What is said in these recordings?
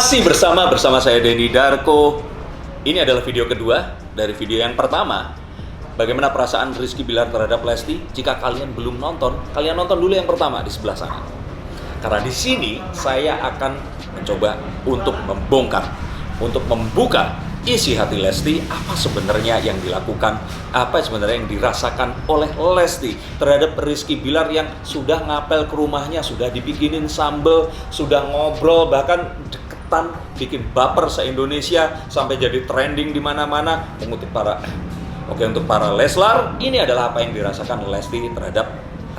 Masih bersama saya Denny Darko. Ini adalah video kedua dari video yang pertama. Bagaimana perasaan Rizky Bilar terhadap Lesti? Jika kalian belum nonton, kalian nonton dulu yang pertama di sebelah sana. Karena di sini saya akan mencoba untuk membongkar, untuk membuka isi hati Lesti, apa sebenarnya yang dilakukan, apa sebenarnya yang dirasakan oleh Lesti terhadap Rizky Bilar yang sudah ngapel ke rumahnya, sudah dibikinin sambel, sudah ngobrol, bahkan deketan, bikin baper se-Indonesia sampai jadi trending di mana-mana. Untuk para Leslar, ini adalah apa yang dirasakan Lesti terhadap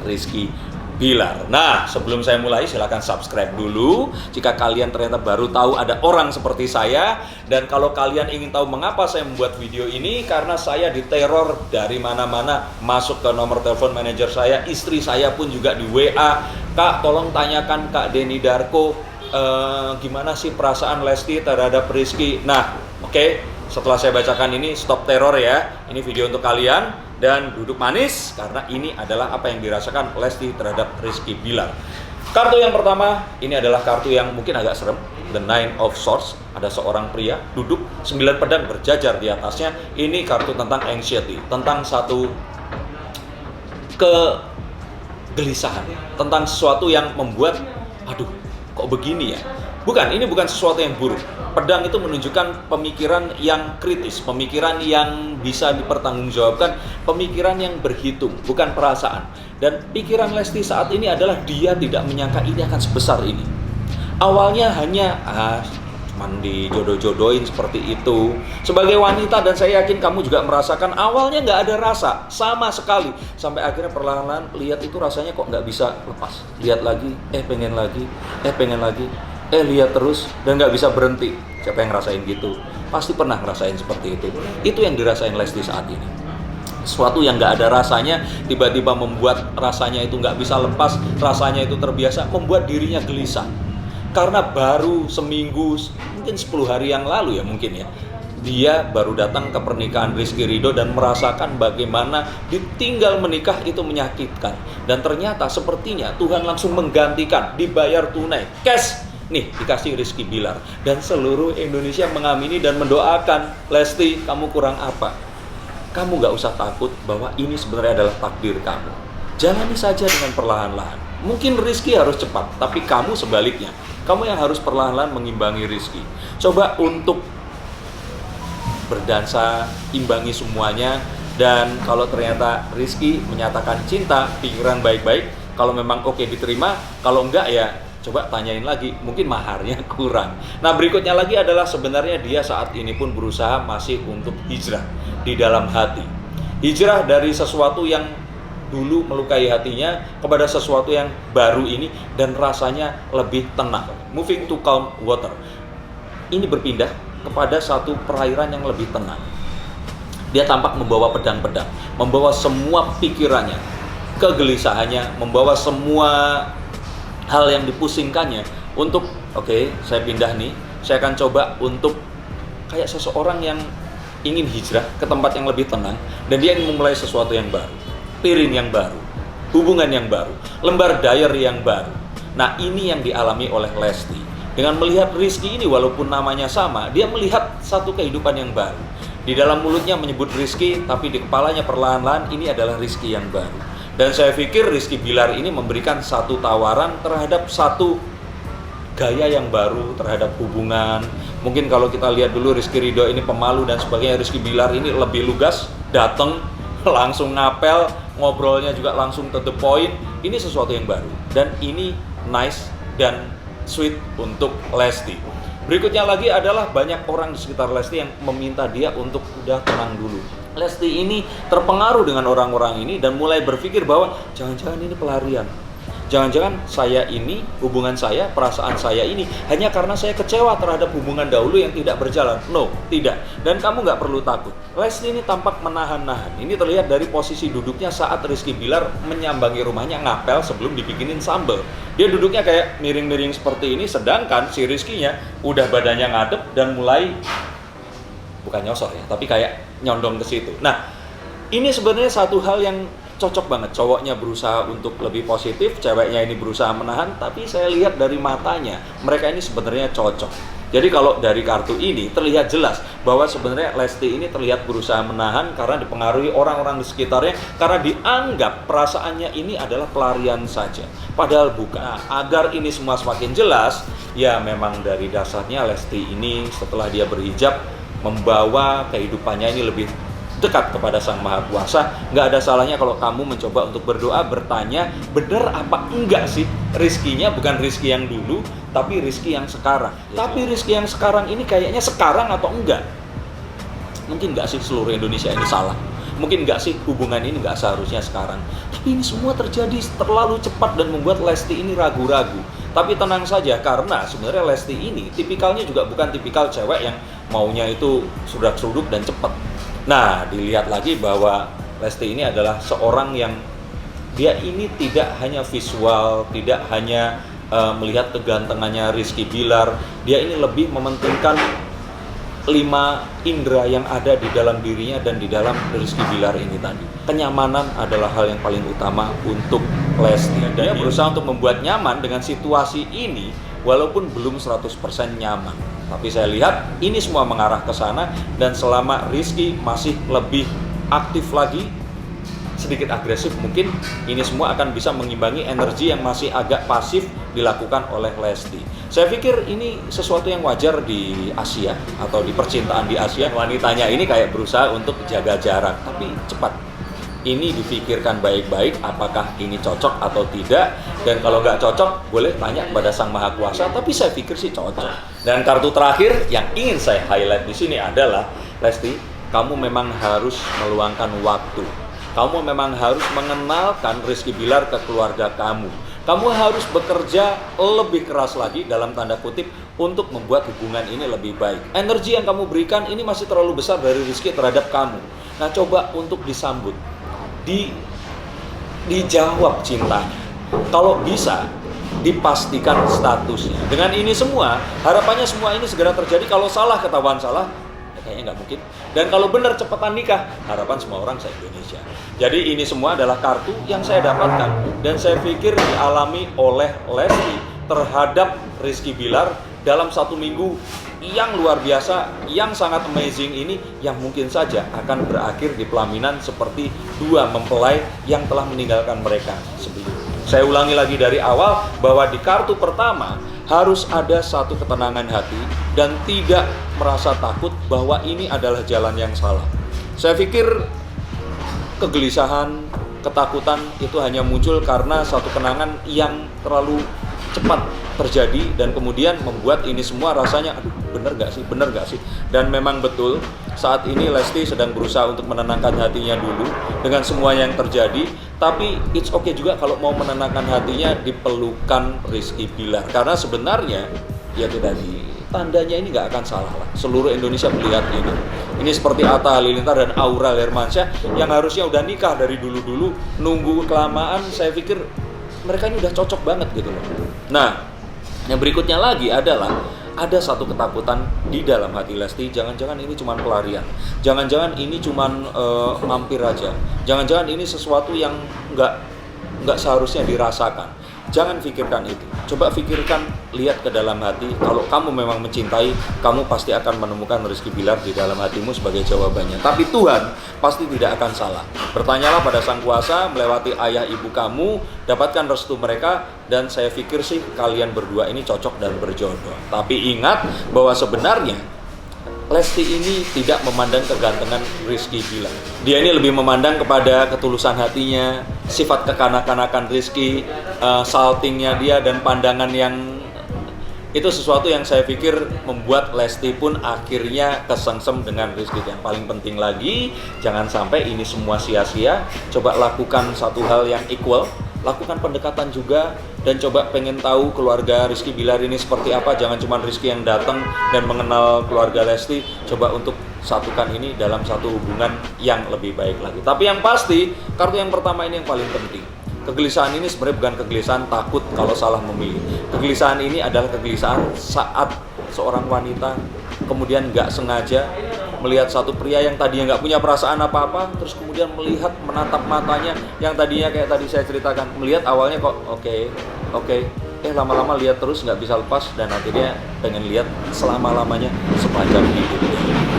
Rizky Bilar. Nah, sebelum saya mulai, silakan subscribe dulu jika kalian ternyata baru tahu ada orang seperti saya. Dan kalau kalian ingin tahu mengapa saya membuat video ini, karena saya diteror dari mana-mana, masuk ke nomor telepon manajer saya, istri saya pun juga di WA, "Kak, tolong tanyakan Kak Denny Darko, gimana sih perasaan Lesti terhadap Rizky?" Nah, oke, setelah saya bacakan ini, stop teror ya. Ini video untuk kalian. Dan duduk manis, karena ini adalah apa yang dirasakan Lesti terhadap Rizky Bilar. Kartu yang pertama, ini adalah kartu yang mungkin agak serem. The Nine of Swords. Ada seorang pria duduk, 9 pedang berjajar di atasnya. Ini kartu tentang anxiety, tentang satu kegelisahan, tentang sesuatu yang membuat, aduh, kok begini ya? Bukan, ini bukan sesuatu yang buruk. Pedang itu menunjukkan pemikiran yang kritis, pemikiran yang bisa dipertanggungjawabkan, pemikiran yang berhitung, bukan perasaan. Dan pikiran Lesti saat ini adalah dia tidak menyangka ini akan sebesar ini. Awalnya hanya cuman dijodoh-jodohin seperti itu. Sebagai wanita, dan saya yakin kamu juga merasakan, awalnya nggak ada rasa sama sekali. Sampai akhirnya perlahan-lahan lihat itu rasanya kok nggak bisa lepas. Lihat lagi, pengen lagi, pengen lagi. Lihat terus dan nggak bisa berhenti. Siapa yang ngerasain gitu? Pasti pernah ngerasain seperti itu. Itu yang dirasain Lesti saat ini. Sesuatu yang nggak ada rasanya, tiba-tiba membuat rasanya itu nggak bisa lepas, rasanya itu terbiasa, membuat dirinya gelisah. Karena baru seminggu, mungkin 10 hari yang lalu ya mungkin ya, dia baru datang ke pernikahan Rizky Ridho dan merasakan bagaimana ditinggal menikah itu menyakitkan. Dan ternyata sepertinya Tuhan langsung menggantikan, dibayar tunai, cash. Nih, dikasih Rizky Bilar. Dan seluruh Indonesia mengamini dan mendoakan, Lesti, kamu kurang apa? Kamu gak usah takut bahwa ini sebenarnya adalah takdir kamu. Jalani saja dengan perlahan-lahan. Mungkin Rizky harus cepat, tapi kamu sebaliknya. Kamu yang harus perlahan-lahan mengimbangi Rizky. Coba untuk berdansa, imbangi semuanya. Dan kalau ternyata Rizky menyatakan cinta, pikiran baik-baik. Kalau memang oke diterima, kalau enggak ya coba tanyain lagi, mungkin maharnya kurang. Nah, berikutnya lagi adalah sebenarnya dia saat ini pun berusaha masih untuk hijrah di dalam hati. Hijrah dari sesuatu yang dulu melukai hatinya kepada sesuatu yang baru ini dan rasanya lebih tenang. Moving to calm water. Ini berpindah kepada satu perairan yang lebih tenang. Dia tampak membawa pedang-pedang, membawa semua pikirannya, kegelisahannya, membawa semua hal yang dipusingkannya untuk, oke, saya pindah nih, saya akan coba untuk kayak seseorang yang ingin hijrah ke tempat yang lebih tenang dan dia ingin memulai sesuatu yang baru, piring yang baru, hubungan yang baru, lembar diary yang baru. Nah, ini yang dialami oleh Lesti. Dengan melihat Rizky ini, walaupun namanya sama, dia melihat satu kehidupan yang baru. Di dalam mulutnya menyebut Rizky, tapi di kepalanya perlahan-lahan ini adalah Rizky yang baru. Dan saya pikir Rizky Bilar ini memberikan satu tawaran terhadap satu gaya yang baru terhadap hubungan. Mungkin kalau kita lihat dulu Rizky Ridho ini pemalu dan sebagainya, Rizky Bilar ini lebih lugas, datang langsung ngapel, ngobrolnya juga langsung to the point. Ini sesuatu yang baru dan ini nice dan sweet untuk Lesti. Berikutnya lagi adalah banyak orang di sekitar Lesti yang meminta dia untuk udah tenang dulu. Lesti ini terpengaruh dengan orang-orang ini dan mulai berpikir bahwa jangan-jangan ini pelarian. Jangan-jangan saya ini, hubungan saya, perasaan saya ini hanya karena saya kecewa terhadap hubungan dahulu yang tidak berjalan. No, tidak. Dan kamu nggak perlu takut. Lesti ini tampak menahan-nahan. Ini terlihat dari posisi duduknya saat Rizky Bilar menyambangi rumahnya ngapel sebelum dibikinin sambal. Dia duduknya kayak miring-miring seperti ini, sedangkan si Rizky-nya udah badannya ngadep dan mulai, bukan nyosor ya, tapi kayak nyondong ke situ. Nah, ini sebenarnya satu hal yang cocok banget. Cowoknya berusaha untuk lebih positif, ceweknya ini berusaha menahan, tapi saya lihat dari matanya, mereka ini sebenarnya cocok. Jadi kalau dari kartu ini terlihat jelas bahwa sebenarnya Lesti ini terlihat berusaha menahan karena dipengaruhi orang-orang di sekitarnya, karena dianggap perasaannya ini adalah pelarian saja. Padahal bukan. Nah, agar ini semua semakin jelas, ya memang dari dasarnya Lesti ini setelah dia berhijab membawa kehidupannya ini lebih dekat kepada Sang Maha Kuasa. Nggak ada salahnya kalau kamu mencoba untuk berdoa, bertanya, benar apa enggak sih rizkinya, bukan rizki yang dulu, tapi rizki yang sekarang. Tapi rizki yang sekarang ini kayaknya sekarang atau enggak? Mungkin nggak sih seluruh Indonesia ini salah? Mungkin nggak sih hubungan ini nggak seharusnya sekarang? Tapi ini semua terjadi terlalu cepat dan membuat Lesti ini ragu-ragu. Tapi tenang saja, karena sebenarnya Lesti ini tipikalnya juga bukan tipikal cewek yang maunya itu sudak-suduk dan cepat. Nah, dilihat lagi bahwa Lesti ini adalah seorang yang dia ini tidak hanya visual, tidak hanya melihat kegantengannya Rizky Bilar, dia ini lebih mementingkan 5 indera yang ada di dalam dirinya dan di dalam Rizky Bilar ini tadi. Kenyamanan adalah hal yang paling utama untuk Lesti. Dia berusaha untuk membuat nyaman dengan situasi ini walaupun belum 100% nyaman. Tapi saya lihat ini semua mengarah ke sana, dan selama Rizky masih lebih aktif lagi, sedikit agresif, mungkin ini semua akan bisa mengimbangi energi yang masih agak pasif dilakukan oleh Lesti. Saya pikir ini sesuatu yang wajar di Asia atau di percintaan di Asia. Wanitanya ini kayak berusaha untuk jaga jarak, tapi cepat. Ini difikirkan baik-baik apakah ini cocok atau tidak, dan kalau nggak cocok boleh tanya kepada Sang Maha Kuasa, tapi saya pikir sih cocok. Dan kartu terakhir yang ingin saya highlight di sini adalah, Lesti, kamu memang harus meluangkan waktu. Kamu memang harus mengenalkan Rizky Bilar ke keluarga kamu. Kamu harus bekerja lebih keras lagi dalam tanda kutip untuk membuat hubungan ini lebih baik. Energi yang kamu berikan ini masih terlalu besar dari Rizky terhadap kamu. Nah, coba untuk disambut. Dijawab cintanya. Kalau bisa dipastikan statusnya. Dengan ini semua, harapannya semua ini segera terjadi. Kalau salah, ketahuan salah, ya kayaknya nggak mungkin. Dan kalau benar, cepetan nikah. Harapan semua orang se-Indonesia. Jadi ini semua adalah kartu yang saya dapatkan, dan saya pikir dialami oleh Lesti terhadap Rizky Bilar dalam 1 minggu yang luar biasa, yang sangat amazing ini, yang mungkin saja akan berakhir di pelaminan seperti 2 mempelai yang telah meninggalkan mereka sebelumnya. Saya ulangi lagi dari awal bahwa di kartu pertama harus ada satu ketenangan hati dan tidak merasa takut bahwa ini adalah jalan yang salah. Saya pikir kegelisahan, ketakutan itu hanya muncul karena satu kenangan yang terlalu cepat terjadi, dan kemudian membuat ini semua rasanya, aduh, bener gak sih? Dan memang betul, saat ini Lesti sedang berusaha untuk menenangkan hatinya dulu dengan semua yang terjadi. Tapi it's okay juga kalau mau menenangkan hatinya dipelukan Rizky Bilar, karena sebenarnya ya tadi tandanya ini gak akan salah lah. Seluruh Indonesia melihat ini. Ini seperti Atta Halilintar dan Aura Hermansyah yang harusnya udah nikah dari dulu-dulu, nunggu kelamaan. Saya pikir mereka ini udah cocok banget gitu loh. Nah, yang berikutnya lagi adalah ada satu ketakutan di dalam hati Lesti. Jangan-jangan ini cuma pelarian. Jangan-jangan ini cuma mampir aja. Jangan-jangan ini sesuatu yang nggak seharusnya dirasakan. Jangan pikirkan itu. Coba pikirkan, lihat ke dalam hati. Kalau kamu memang mencintai, kamu pasti akan menemukan Rizky Bilar di dalam hatimu sebagai jawabannya. Tapi Tuhan pasti tidak akan salah. Bertanyalah pada Sang Kuasa melewati ayah ibu kamu, dapatkan restu mereka, dan saya pikir sih kalian berdua ini cocok dan berjodoh. Tapi ingat bahwa sebenarnya Lesti ini tidak memandang kegantengan Rizky Bilar. Dia ini lebih memandang kepada ketulusan hatinya, sifat kekanak-kanakan Rizky, saltingnya dia, dan pandangan yang itu sesuatu yang saya pikir membuat Lesti pun akhirnya kesengsem dengan Rizky. Yang paling penting lagi, jangan sampai ini semua sia-sia. Coba lakukan satu hal yang equal. Lakukan pendekatan juga, dan coba pengen tahu keluarga Rizky Bilar ini seperti apa. Jangan cuma Rizky yang datang dan mengenal keluarga Lesti. Coba untuk satukan ini dalam satu hubungan yang lebih baik lagi. Tapi yang pasti, kartu yang pertama ini yang paling penting. Kegelisahan ini sebenarnya bukan kegelisahan takut kalau salah memilih. Kegelisahan ini adalah kegelisahan saat seorang wanita kemudian nggak sengaja melihat satu pria yang tadinya nggak punya perasaan apa-apa, terus kemudian melihat, menatap matanya yang tadinya kayak tadi saya ceritakan, melihat awalnya kok oke, lama-lama lihat terus nggak bisa lepas, dan akhirnya pengen lihat selama-lamanya sepanjang hidup.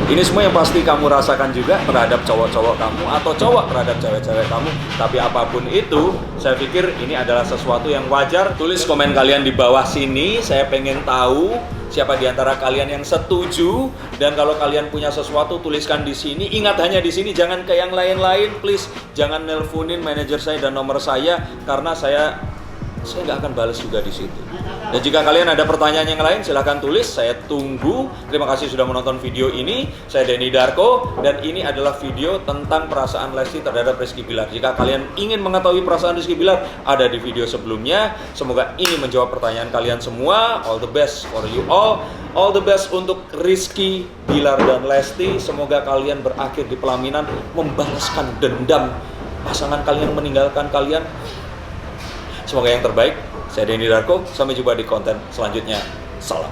Ini semua yang pasti kamu rasakan juga terhadap cowok-cowok kamu atau cowok terhadap cewek-cewek kamu. Tapi apapun itu, saya pikir ini adalah sesuatu yang wajar. Tulis komen kalian di bawah sini, saya pengen tahu siapa di antara kalian yang setuju. Dan kalau kalian punya sesuatu, tuliskan di sini. Ingat, hanya di sini, jangan ke yang lain-lain, please. Jangan nelponin manajer saya dan nomor saya, karena saya nggak akan balas juga di situ. Dan jika kalian ada pertanyaan yang lain, silahkan tulis, saya tunggu. Terima kasih sudah menonton video ini. Saya Denny Darko, dan ini adalah video tentang perasaan Lesti terhadap Rizky Bilar. Jika kalian ingin mengetahui perasaan Rizky Bilar, ada di video sebelumnya. Semoga ini menjawab pertanyaan kalian semua. All the best for you all. All the best untuk Rizky Bilar dan Lesti. Semoga kalian berakhir di pelaminan, membalaskan dendam pasangan kalian yang meninggalkan kalian. Semoga yang terbaik. Saya Denny Darko, sampai jumpa di konten selanjutnya. Salam.